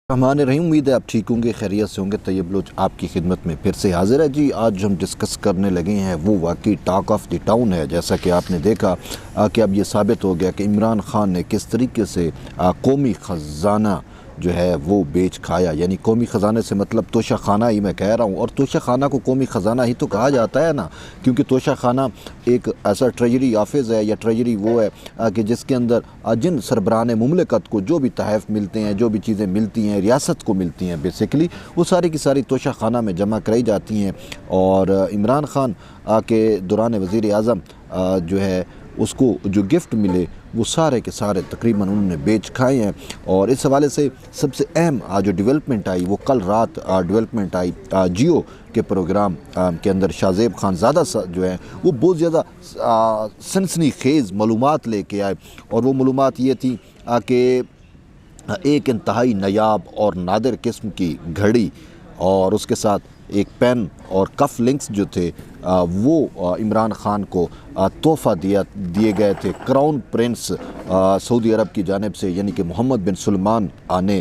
रहमान रहीम। उम्मीद है आप ठीक होंगे, खैरियत से होंगे। तैयब बलोच आपकी खिदमत में फिर से हाजिर है जी। आज हम डिस्कस करने लगे हैं वो वाकई टॉक ऑफ द टाउन है। जैसा कि आपने देखा कि अब ये साबित हो गया कि इमरान खान ने किस तरीके से कौमी ख़जाना जो है वो बेच खाया। यानी कौमी ख़जाने से मतलब तोशा खाना ही मैं कह रहा हूँ, और तोशा खाना को कौमी ख़जाना ही तो कहा जाता है ना, क्योंकि तोशा खाना एक ऐसा ट्रेजरी ऑफिस है या ट्रेजरी वो है कि जिसके अंदर जिन सरबराहान मुमलिकत को जो भी तहफ़ मिलते हैं, जो भी चीज़ें मिलती हैं, रियासत को मिलती हैं, बेसिकली वो सारी की सारी तोशा खाना में जमा कराई जाती हैं। और इमरान खान के दौरान वज़ीर आज़म जो है उसको जो गिफ्ट मिले वो सारे के सारे तकरीबन उन्होंने बेच खाए हैं। और इस हवाले से सबसे अहम जो डेवलपमेंट आई वो कल रात डेवलपमेंट आई जियो के प्रोग्राम के अंदर। शाहज़ेब खानज़ादा जो है वो बहुत ज़्यादा सनसनी खेज़ मालूमात लेके आए, और वो मालूमात ये थी कि एक इंतहाई नायाब और नादिर किस्म की घड़ी और उसके साथ एक पेन और कफ लिंक्स जो थे वो इमरान खान को तोहफ़ा दिए गए थे क्राउन प्रिंस सऊदी अरब की जानिब से, यानी कि मोहम्मद बिन सलमान ने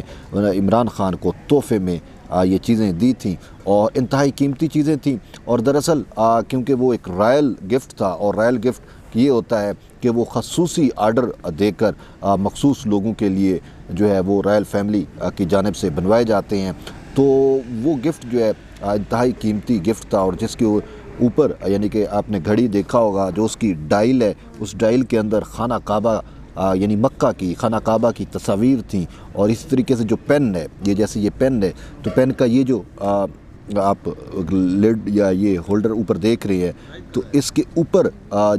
इमरान खान को तोहफ़े में ये चीज़ें दी थी, और इंतहाई कीमती चीज़ें थी। और दरअसल क्योंकि वो एक रॉयल गिफ्ट था, और रॉयल गिफ्ट ये होता है कि वो खसूसी आर्डर देकर मखसूस लोगों के लिए जो है वो रॉयल फैमिली की जानिब से बनवाए जाते हैं। तो वो गिफ्ट जो है इंतहाई कीमती गिफ्ट था, और जिसके ऊपर यानी कि आपने घड़ी देखा होगा, जो उसकी डायल है उस डायल के अंदर खाना काबा यानी मक्का की खाना काबा की तस्वीर थी। और इस तरीके से जो पेन है, ये जैसे ये पेन है, तो पेन का ये जो आप लिड या ये होल्डर ऊपर देख रहे हैं, तो इसके ऊपर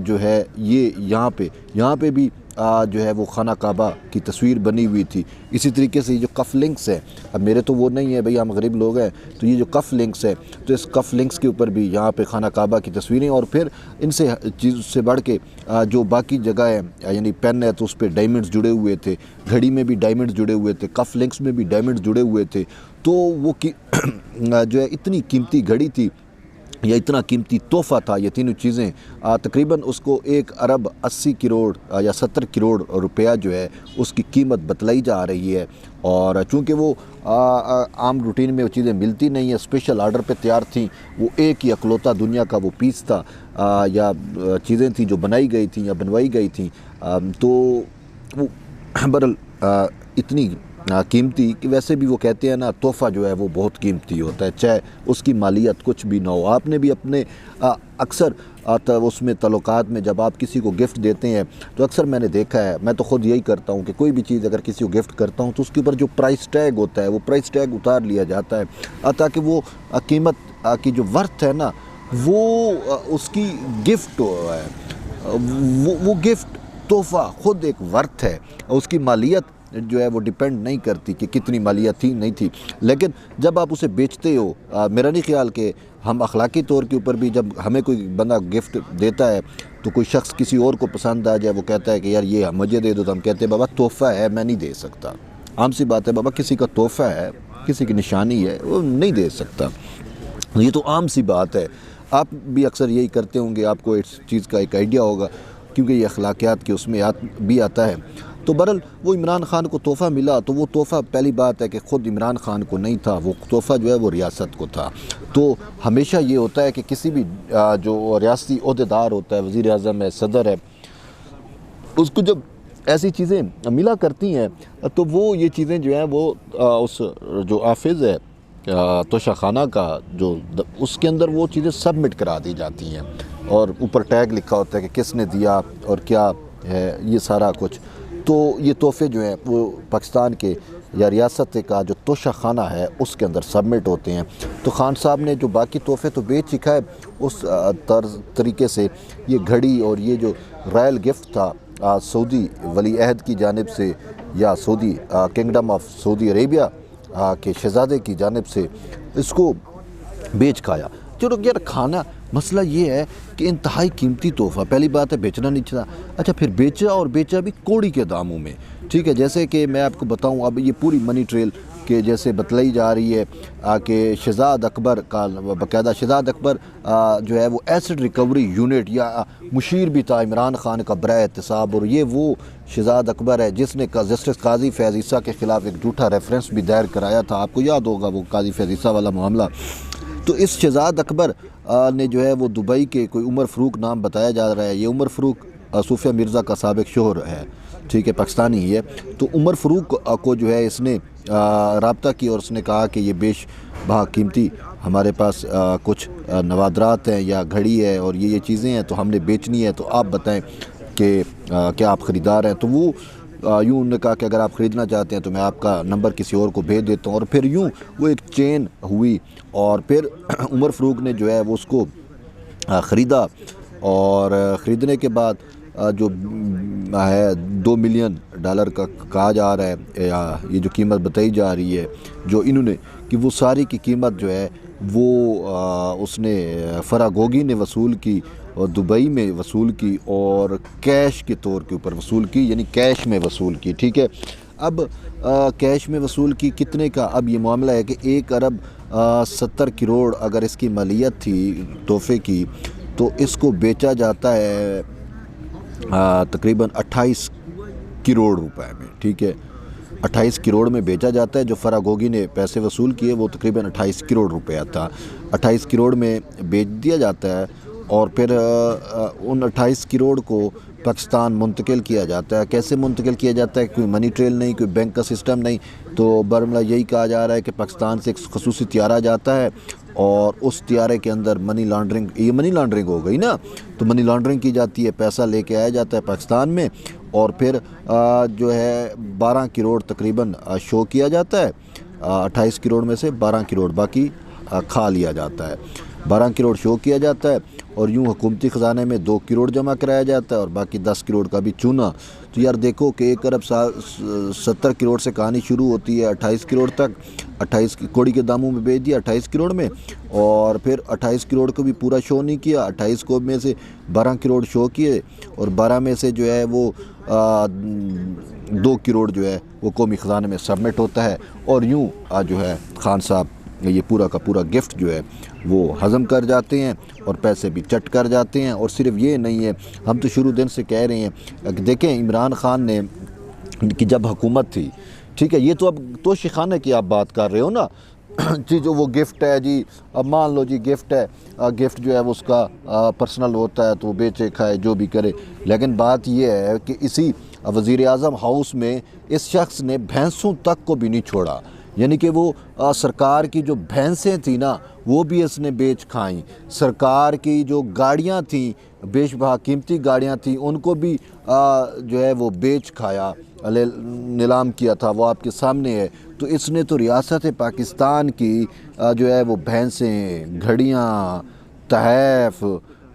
जो है ये यहाँ पे भी जो है वो खाना काबा की तस्वीर बनी हुई थी। इसी तरीके से ये जो कफ लिंक्स है, अब मेरे तो वो नहीं है भाई, हम गरीब लोग हैं, तो ये जो कफ लिंक्स है, तो इस कफ लिंक्स के ऊपर भी यहाँ पे खाना काबा की तस्वीरें। और फिर इनसे चीज़ से बढ़ के जो बाकी जगह है, यानी पेन है तो उस पर डायमंड्स जुड़े हुए थे, घड़ी में भी डायमंड्स जुड़े हुए थे, कफ लिंक्स में भी डायमंड्स जुड़े हुए थे। तो वो जो है इतनी कीमती घड़ी थी या इतना कीमती तोहफ़ा था, ये तीनों चीज़ें तकरीबन उसको 1 अरब 80 करोड़ या 70 करोड़ रुपया जो है उसकी कीमत बतलाई जा रही है। और चूँकि वो आम रूटीन में वो चीज़ें मिलती नहीं है, स्पेशल आर्डर पे तैयार थी, वो एक ही अकलौता दुनिया का वो पीस था या चीज़ें थी जो बनाई गई थी या बनवाई गई थी। तो वो बहरहाल इतनी कीमती कि वैसे भी वो कहते हैं ना, तोहफ़ा जो है वो बहुत कीमती होता है, चाहे उसकी मालियत कुछ भी ना हो। आपने भी अपने अक्सर उसमें तल्लुकात में जब आप किसी को गिफ्ट देते हैं तो अक्सर मैंने देखा है, मैं तो ख़ुद यही करता हूँ कि कोई भी चीज़ अगर किसी को गिफ्ट करता हूँ तो उसके ऊपर जो प्राइस टैग होता है वो प्राइस टैग उतार लिया जाता है, ताकि वो कीमत की जो वर्थ है ना वो उसकी गिफ्ट है, वो गिफ्ट तोहफ़ा ख़ुद एक वर्थ है। उसकी मालियत जो है वो डिपेंड नहीं करती कि कितनी मालियत थी नहीं थी। लेकिन जब आप उसे बेचते हो, मेरा नहीं ख्याल कि हम अखलाकी तौर के ऊपर भी, जब हमें कोई बंदा गिफ्ट देता है तो कोई शख्स किसी और को पसंद आ जाए, वो कहता है कि यार ये मुझे दे दो, तो हम कहते हैं बाबा तोहफ़ा है, मैं नहीं दे सकता। आम सी बात है बाबा, किसी का तोहफ़ा है, किसी की निशानी है, वो नहीं दे सकता। ये तो आम सी बात है। आप भी अक्सर यही करते होंगे, आपको इस चीज़ का एक आइडिया होगा, क्योंकि ये अखलाकियात के उसमें भी आता है। तो बहरहाल वो इमरान खान को तोहफ़ा मिला, तो वो तोहफ़ा पहली बात है कि ख़ुद इमरान खान को नहीं था, वो तोहफ़ा जो है वो रियासत को था। तो हमेशा ये होता है कि किसी भी जो रियासती ओहदेदार होता है, वज़ीर आज़म है, सदर है, उसको जब ऐसी चीज़ें मिला करती हैं तो वो ये चीज़ें जो हैं वो उस जो ऑफिस है तोशा खाना का जो उसके अंदर वो चीज़ें सबमिट करा दी जाती हैं, और ऊपर टैग लिखा होता है कि किसने दिया और क्या है ये सारा कुछ। तो ये तोहफ़े जो हैं वो पाकिस्तान के या रियासत का जो तोशा खाना है उसके अंदर सबमिट होते हैं। तो खान साहब ने जो बाकी तोहफ़े तो बेच ही खाए, उस तरीके से ये घड़ी और ये जो रॉयल गिफ्ट था सऊदी वली अहद की जानिब से या Saudi kingdom of Saudi Arabia के शहज़ादे की जानिब से, इसको बेच खाया। चलो यार, खाना मसला ये है कि इंतहाई कीमती तोहफ़ा, पहली बात है बेचना नहीं चाहिए। अच्छा, फिर बेचा, और बेचा भी कौड़ी के दामों में। ठीक है, जैसे कि मैं आपको बताऊं, अब ये पूरी मनी ट्रेल कि जैसे बतलाई जा रही है कि शहज़ाद अकबर का बाकायदा शहज़ाद अकबर जो है वो एसिड रिकवरी यूनिट या मुशीर भी था इमरान खान का बराए एहतसाब, और ये वो शहज़ाद अकबर है जिसने जस्टिस काजी फैज़ ईसा के ख़िलाफ़ एक झूठा रेफरेंस भी दायर कराया था। आपको याद होगा वो काजी फैज़ ईसा वाला मामला। तो इस शहज़ाद अकबर ने जो है वो दुबई के कोई उमर फ़रूक नाम बताया जा रहा है। ये उमर फ़रूक सूफिया मिर्ज़ा का साबिक़ शोहर है, ठीक है, पाकिस्तानी ही है। तो उमर फ़रूक को जो है इसने रब्ता किया और उसने कहा कि ये बेश बहा कीमती हमारे पास कुछ नवादरात हैं या घड़ी है और ये चीज़ें हैं, तो हमने बेचनी है, तो आप बताएं कि क्या आप ख़रीदार हैं। तो वो यूँ उन्होंने कहा कि अगर आप ख़रीदना चाहते हैं तो मैं आपका नंबर किसी और को भेज देता हूँ। और फिर यूँ वो एक चेन हुई और फिर उमर फ़रूक ने जो है वो उसको ख़रीदा, और ख़रीदने के बाद जो है $2 मिलियन का कहा जा रहा है, या ये जो कीमत बताई जा रही है जो इन्होंने, कि वो सारी की कीमत जो है वो उसने फरागोगी ने वसूल की और दुबई में वसूल की और कैश के तौर के ऊपर वसूल की, यानी कैश में वसूल की, ठीक है। अब कैश में वसूल की कितने का, अब ये मामला है कि 1 अरब 70 करोड़ अगर इसकी मालियत थी तोहफे की, तो इसको बेचा जाता है तकरीबन 28 करोड़ रुपए में, ठीक है। 28 करोड़ में बेचा जाता है। जो फरागोगी ने पैसे वसूल किए वो तकरीबन 28 करोड़ रुपया था। 28 करोड़ में बेच दिया जाता है और फिर उन 28 करोड़ को पाकिस्तान मुंतकिल किया जाता है। कैसे मुंतकिल किया जाता है? कोई मनी ट्रेल नहीं, कोई बैंक का सिस्टम नहीं। तो बरमला यही कहा जा रहा है कि पाकिस्तान से एक खसूसी त्यारा जाता है और उस त्यारे के अंदर मनी लॉन्ड्रिंग, ये मनी लॉन्ड्रिंग हो गई ना, तो मनी लॉन्ड्रिंग की जाती है, पैसा लेके आया जाता है पाकिस्तान में और फिर जो है 12 करोड़ तकरीबन शो किया जाता है। 28 करोड़ में से 12 करोड़ बाकी खा लिया जाता है। 12 करोड़ शो किया जाता है और यूँ हुकूमती ख़जाने में 2 करोड़ जमा कराया जाता है और बाकी 10 करोड़ का भी चूना। तो यार देखो कि 1 अरब 70 करोड़ से कहानी शुरू होती है 28 करोड़ तक। 28 कौड़ी के दामों में बेच दिया 28 करोड़ में, और फिर 28 करोड़ को भी पूरा शो नहीं किया। 28 को में से 12 करोड़ शो किए और 12 में से जो है वो 2 करोड़ जो है वो कौमी ख़जाने में सबमिट होता है और यूँ जो है खान साहब ये पूरा का पूरा गिफ्ट जो है वो हज़म कर जाते हैं और पैसे भी चट कर जाते हैं। और सिर्फ ये नहीं है, हम तो शुरू दिन से कह रहे हैं कि देखें इमरान खान ने कि जब हुकूमत थी, ठीक है, ये तो अब तो शिखाने की आप बात कर रहे हो ना जी, जो वो गिफ्ट है जी, अब मान लो जी गिफ्ट है, गिफ्ट जो है वो उसका पर्सनल होता है तो वो बेचे खाए जो भी करे। लेकिन बात ये है कि इसी वज़ीर आज़म हाउस में इस शख्स ने भैंसों तक को भी नहीं छोड़ा, यानी कि वो सरकार की जो भैंसें थी ना वो भी इसने बेच खाई। सरकार की जो गाड़ियाँ थी, बेशबहा कीमती गाड़ियाँ थी, उनको भी जो है वो बेच खाया, नीलाम किया था, वो आपके सामने है। तो इसने तो रियासत पाकिस्तान की जो है वो भैंसें, घड़ियाँ, तहफ़,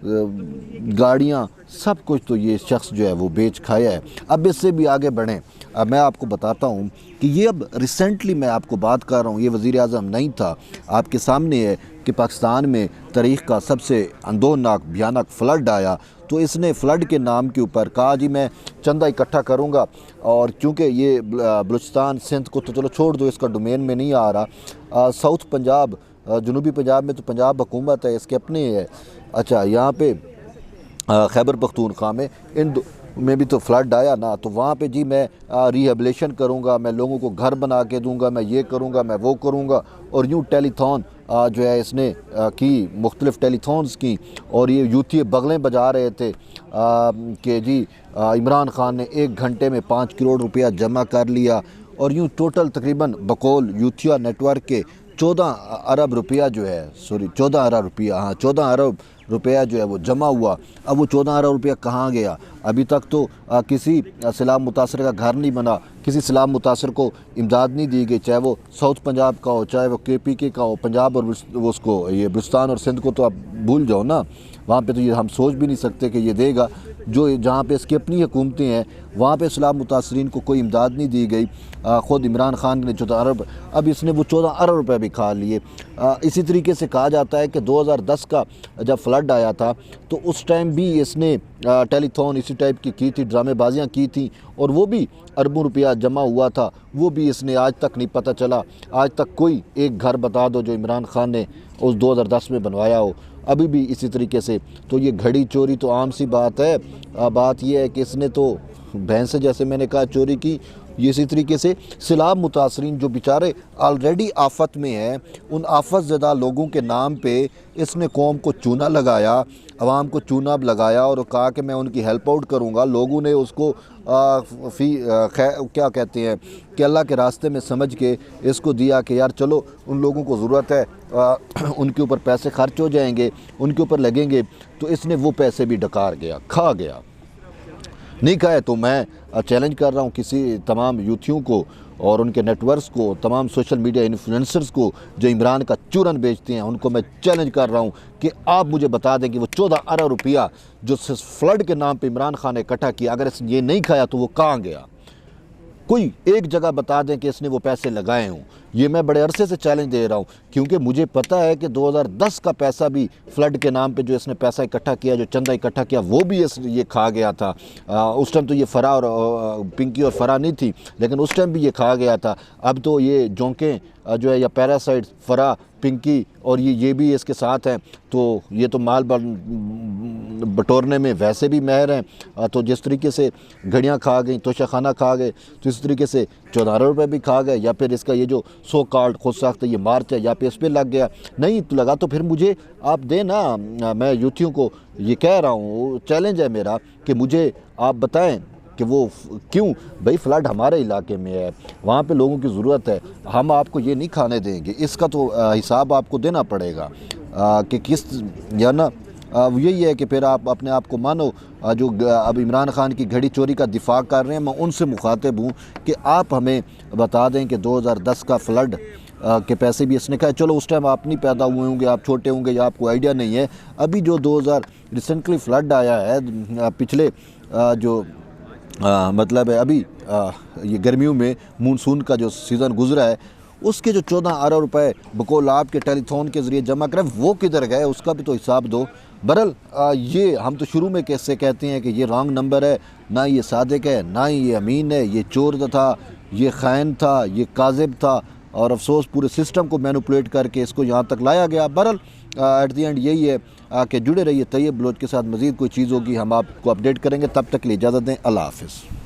गाड़ियाँ, सब कुछ तो ये शख्स जो है वो बेच खाया है। अब इससे भी आगे बढ़ें, अब मैं आपको बताता हूँ कि ये अब रिसेंटली मैं आपको बात कर रहा हूँ, ये वज़ीर आज़म नहीं था, आपके सामने है कि पाकिस्तान में तारीख़ का सबसे अंदोनाक भयानक फ़्लड आया। तो इसने फ़्लड के नाम के ऊपर कहा जी मैं चंदा इकट्ठा करूँगा, और चूँकि ये बलूचिस्तान सिंध को तो चलो छोड़ दो, इसका डोमेन में नहीं आ रहा, साउथ पंजाब, जनूबी पंजाब में तो पंजाब हुकूमत है, इसके अपने है। अच्छा, यहाँ पे खैबर पख्तूनख्वा में इन में भी तो फ्लड आया ना, तो वहाँ पे जी मैं रिहेबिलेशन करूँगा, मैं लोगों को घर बना के दूँगा, मैं ये करूँगा, मैं वो करूँगा। और यूँ टेलीथॉन जो है इसने की, मुख्तलिफ़ टेलीथॉन्स की, और ये यूथी बगलें बजा रहे थे कि जी इमरान खान ने 1 घंटे में 5 करोड़ रुपया जमा कर लिया। और यूँ टोटल तकरीबन बकौल यूथिया नेटवर्क के 14 अरब रुपया जो है, सॉरी 14 अरब रुपया, हाँ 14 अरब रुपया जो है वो जमा हुआ। अब वो 14 अरब रुपया कहाँ गया? अभी तक तो किसी सैलाब मुतासर का घर नहीं बना, किसी सैलाब मुतासर को इमदाद नहीं दी गई, चाहे वो साउथ पंजाब का हो, चाहे वो KPK का हो, पंजाब और वो उसको ये बलूचिस्तान और सिंध को तो आप भूल जाओ ना, वहाँ पे तो ये हम सोच भी नहीं सकते कि ये देगा। जो जहाँ पे इसकी अपनी हुकूमतें हैं वहाँ पे सैलाब मुतासरीन को कोई इमदाद नहीं दी गई। ख़ुद इमरान खान ने 14 अरब, अब इसने वो 14 अरब रुपए भी खा लिए। इसी तरीके से कहा जाता है कि 2010 का जब फ्लड आया था तो उस टाइम भी इसने टेलीथॉन इसी टाइप की थी, ड्रामेबाजियाँ की थी, और वो भी अरबों रुपया जमा हुआ था, वो भी इसने आज तक नहीं पता चला। आज तक कोई एक घर बता दो जो इमरान खान ने उस 2010 में बनवाया हो, अभी भी इसी तरीके से। तो ये घड़ी चोरी तो आम सी बात है। बात यह है कि इसने तो भैंस जैसे मैंने कहा चोरी की। ये इसी तरीके से सैलाब मुतासरीन जो बेचारे ऑलरेडी आफत में हैं, उन आफत ज़दा लोगों के नाम पे इसने कौम को चूना लगाया, आवाम को चूना लगाया और कहा कि मैं उनकी हेल्प आउट करूँगा। लोगों ने उसको क्या कहते हैं कि अल्लाह के रास्ते में समझ के इसको दिया कि यार चलो उन लोगों को ज़रूरत है, उनके ऊपर पैसे खर्च हो जाएंगे, उनके ऊपर लगेंगे, तो इसने वो पैसे भी डकार गया, खा गया। नहीं खाए तो मैं चैलेंज कर रहा हूँ किसी तमाम यूथियों को और उनके नेटवर्क्स को, तमाम सोशल मीडिया इन्फ्लुएंसर्स को जो इमरान का चूरन बेचते हैं, उनको मैं चैलेंज कर रहा हूँ कि आप मुझे बता दें कि वो 14 अरब रुपया जो फ्लड के नाम पे इमरान खान ने इकट्ठा किया, अगर इसने ये नहीं खाया तो वो कहाँ गया। कोई एक जगह बता दें कि इसने वो पैसे लगाए हों। ये मैं बड़े अरसे से चैलेंज दे रहा हूँ, क्योंकि मुझे पता है कि 2010 का पैसा भी फ्लड के नाम पे जो इसने पैसा इकट्ठा किया, जो चंदा इकट्ठा किया, वो भी ये खा गया था। उस टाइम तो ये फरा और पिंकी और फरा नहीं थी, लेकिन उस टाइम भी ये खा गया था। अब तो ये जोंकें जो है या पैरासाइट फरा पिंकी और ये भी इसके साथ हैं, तो ये तो माल बटोरने में वैसे भी माहिर हैं। तो जिस तरीके से घड़ियाँ खा गई, तोशाखाना खा गए, तो इस तरीके से 14 रुपये भी खा गए। या फिर इसका ये जो सो कॉल्ड खुद साख्त ये मार्च है, या फिर इस पर लग गया, नहीं तो लगा तो फिर मुझे आप दें ना। मैं यूथियों को ये कह रहा हूँ, चैलेंज है मेरा कि मुझे आप बताएं कि वो क्यों भाई फ्लड हमारे इलाके में है, वहाँ पे लोगों की ज़रूरत है, हम आपको ये नहीं खाने देंगे। इसका तो हिसाब आपको देना पड़ेगा कि किस, या ना यही है कि फिर आप अपने आप को मानो जो अब इमरान खान की घड़ी चोरी का दिफा कर रहे हैं। मैं उनसे मुखातिब हूँ कि आप हमें बता दें कि 2010 का फ्लड के पैसे भी इसने कहा। चलो उस टाइम आप नहीं पैदा हुए होंगे, आप छोटे होंगे या आपको आइडिया नहीं है। अभी जो 2000 रिसेंटली फ्लड आया है, पिछले जो मतलब है अभी ये गर्मियों में मानसून का जो सीज़न गुजरा है, उसके जो 14 अरब रुपए बकौल आपके टेलीथॉन के ज़रिए जमा करें, वो किधर गए, उसका भी तो हिसाब दो। बहरहाल ये हम तो शुरू में कैसे कहते हैं कि ये रॉन्ग नंबर है, ना ये सादिक है, ना ही ये अमीन है, ये चोर था, ये खैन था, ये काजिब था, और अफसोस पूरे सिस्टम को मैनिपुलेट करके इसको यहाँ तक लाया गया। बहरहाल एट दी एंड यही है कि जुड़े रहिए तैयब बलोच के साथ। मज़ीद कोई चीज़ होगी हम आपको अपडेट करेंगे। तब तक के लिए इजाज़त दें। अल्लाह हाफ़िज़।